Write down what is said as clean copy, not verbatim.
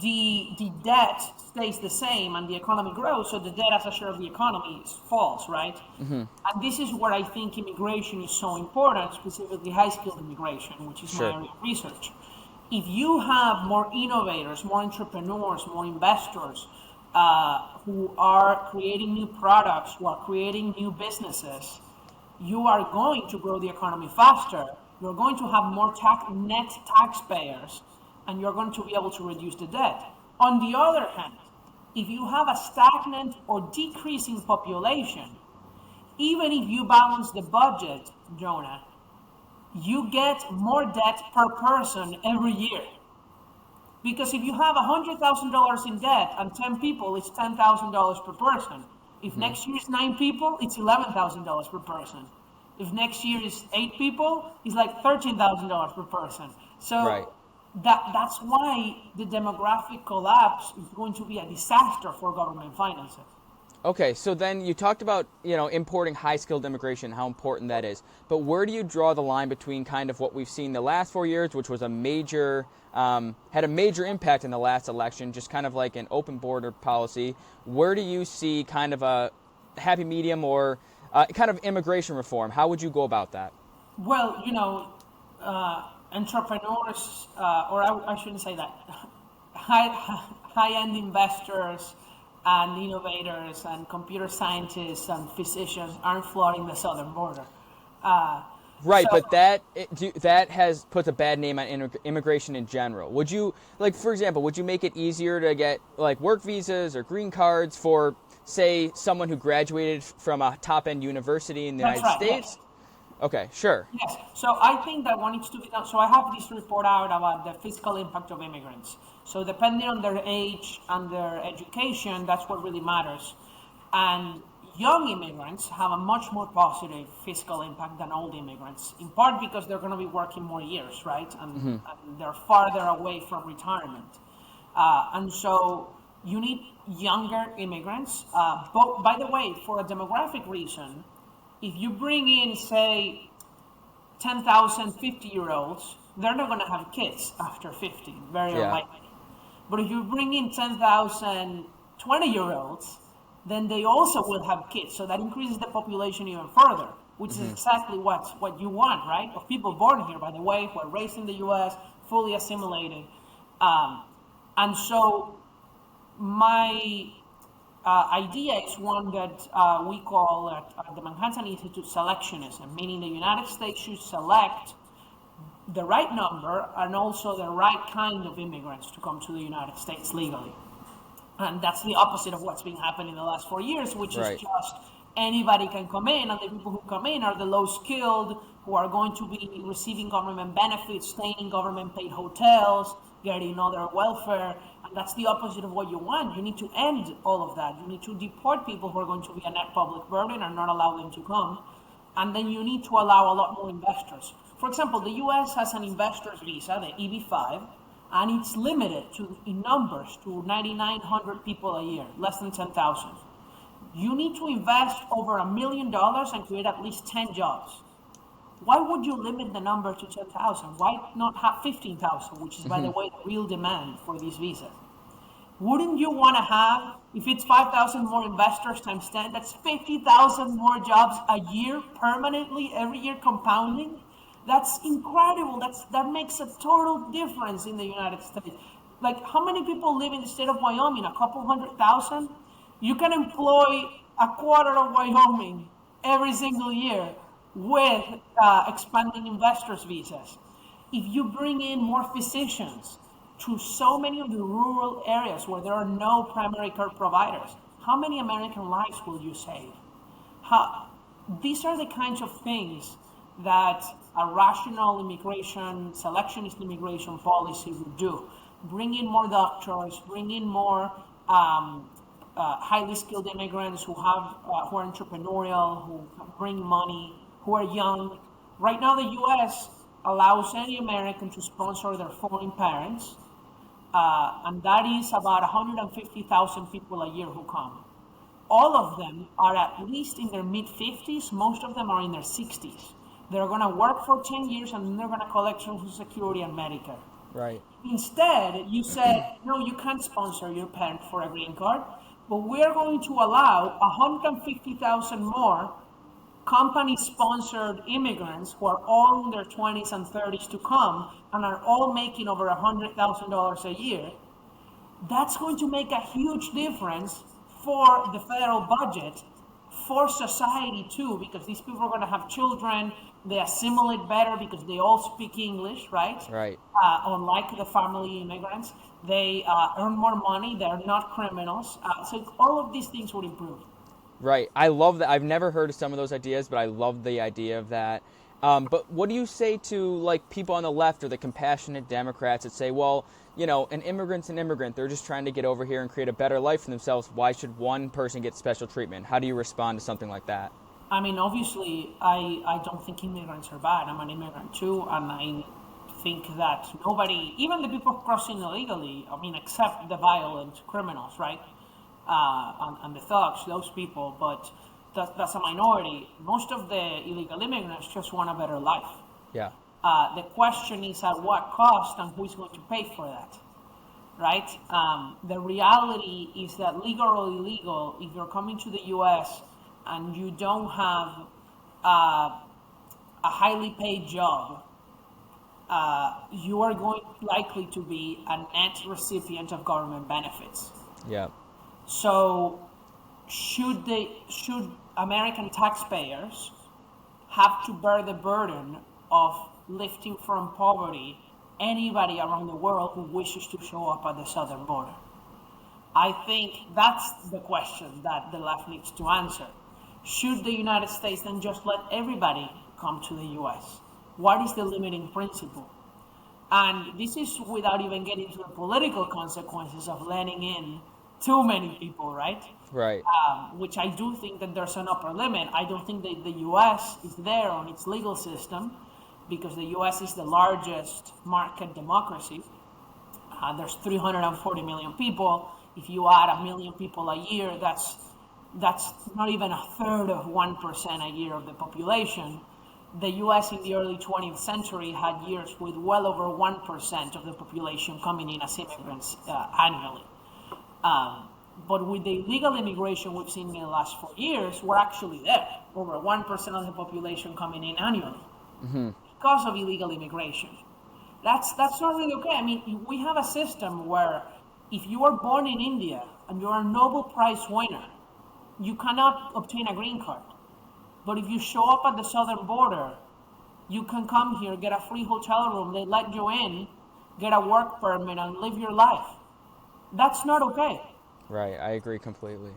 the debt stays the same and the economy grows, so the debt as a share of the economy falls, right? And this is where I think immigration is so important, specifically high-skilled immigration, which is my area of research. If you have more innovators, more entrepreneurs, more investors who are creating new products, who are creating new businesses, you are going to grow the economy faster. You're going to have more net taxpayers, and you're going to be able to reduce the debt. On the other hand, if you have a stagnant or decreasing population, even if you balance the budget, Jonah, you get more debt per person every year. Because if you have $100,000 in debt and 10 people, it's $10,000 per person. If next year is 9 people, it's $11,000 per person. If next year is 8 people, it's like $13,000 per person. So that's why the demographic collapse is going to be a disaster for government finances. Okay, so then you talked about, importing high-skilled immigration, how important that is. But where do you draw the line between kind of what we've seen the last 4 years, which was had a major impact in the last election, just kind of like an open border policy? Where do you see kind of a happy medium or kind of immigration reform? How would you go about that? Well, entrepreneurs, or I shouldn't say that, high-end investors and innovators and computer scientists and physicians aren't flooding the southern border. Right, so, but that has put a bad name on immigration in general. Would you, for example, would you make it easier to get work visas or green cards for, say, someone who graduated from a top-end university in the United States? Yes. Okay, sure. Yes, so I think that one needs to be done. So I have this report out about the fiscal impact of immigrants. So depending on their age and their education, that's what really matters. And young immigrants have a much more positive fiscal impact than old immigrants, in part because they're going to be working more years, right? And they're farther away from retirement. And so you need younger immigrants. By the way, for a demographic reason, if you bring in, say, 10,000 50-year-olds, they're not going to have kids after 50, very unlikely. But if you bring in 10,000 20-year-olds, then they also will have kids. So that increases the population even further, which is exactly what you want, right? Of people born here, by the way, who are raised in the U.S., fully assimilated. And so my idea is one that we call at the Manhattan Institute selectionism, meaning the United States should select the right number and also the right kind of immigrants to come to the United States legally. And that's the opposite of what's been happening in the last 4 years, which is just anybody can come in, and the people who come in are the low skilled, who are going to be receiving government benefits, staying in government paid hotels, getting other welfare. And that's the opposite of what you want. You need to end all of that. You need to deport people who are going to be a net public burden and not allow them to come. And then you need to allow a lot more investors. For example, the US has an investor's visa, the EB-5, and it's limited in numbers to 9,900 people a year, less than 10,000. You need to invest over $1 million and create at least 10 jobs. Why would you limit the number to 10,000? Why not have 15,000, which is, by the way, the real demand for these visas? Wouldn't you want to have, if it's 5,000 more investors times 10, that's 50,000 more jobs a year permanently, every year compounding? That's incredible. That makes a total difference in the United States. How many people live in the state of Wyoming? A couple 100,000? You can employ a quarter of Wyoming every single year with expanding investors' visas. If you bring in more physicians to so many of the rural areas where there are no primary care providers, how many American lives will you save? These are the kinds of things that a rational immigration, selectionist immigration policy would do. Bring in more doctors, bring in more highly skilled immigrants who are entrepreneurial, who bring money, who are young. Right now, the U.S. allows any American to sponsor their foreign parents, and that is about 150,000 people a year who come. All of them are at least in their mid-50s. Most of them are in their 60s. They're going to work for 10 years, and then they're going to collect Social Security and Medicare. Right. Instead, you said, no, you can't sponsor your parent for a green card, but we're going to allow 150,000 more company-sponsored immigrants who are all in their 20s and 30s to come and are all making over $100,000 a year. That's going to make a huge difference for the federal budget, for society too, because these people are going to have children, they assimilate better because they all speak English, right? Right. Unlike the family immigrants, they earn more money, they're not criminals. So all of these things would improve. Right. I love that. I've never heard of some of those ideas, but I love the idea of that. But what do you say to like people on the left or the compassionate Democrats that say, well, you know, an immigrant's an immigrant. They're just trying to get over here and create a better life for themselves. Why should one person get special treatment? How do you respond to something like that? I mean, obviously, I don't think immigrants are bad. I'm an immigrant too, and I think that nobody, even the people crossing illegally, I mean, except the violent criminals, right? And the thugs, those people, but that's a minority. Most of the illegal immigrants just want a better life. Yeah. The question is at what cost and who's going to pay for that, right? The reality is that legal or illegal, if you're coming to the U.S. and you don't have a highly paid job, you are going likely to be a net recipient of government benefits. Yeah. So should American taxpayers have to bear the burden of lifting from poverty anybody around the world who wishes to show up at the southern border? I think that's the question that the left needs to answer. Should the United States then just let everybody come to the US? What is the limiting principle? And this is without even getting to the political consequences of letting in too many people, right? Right. Which I do think that there's an upper limit. I don't think that the US is there on its legal system because the US is the largest market democracy. There's 340 million people. If you add 1 million people a year, that's not even a third of 1% a year of the population. The US in the early 20th century had years with well over 1% of the population coming in as immigrants annually. But with the illegal immigration we've seen in the last 4 years, we're actually there. Over 1% of the population coming in annually because of illegal immigration. That's not really okay. I mean, we have a system where if you are born in India and you're a Nobel Prize winner, you cannot obtain a green card. But if you show up at the southern border, you can come here, get a free hotel room, they let you in, get a work permit, and live your life. That's not okay. Right. I agree completely.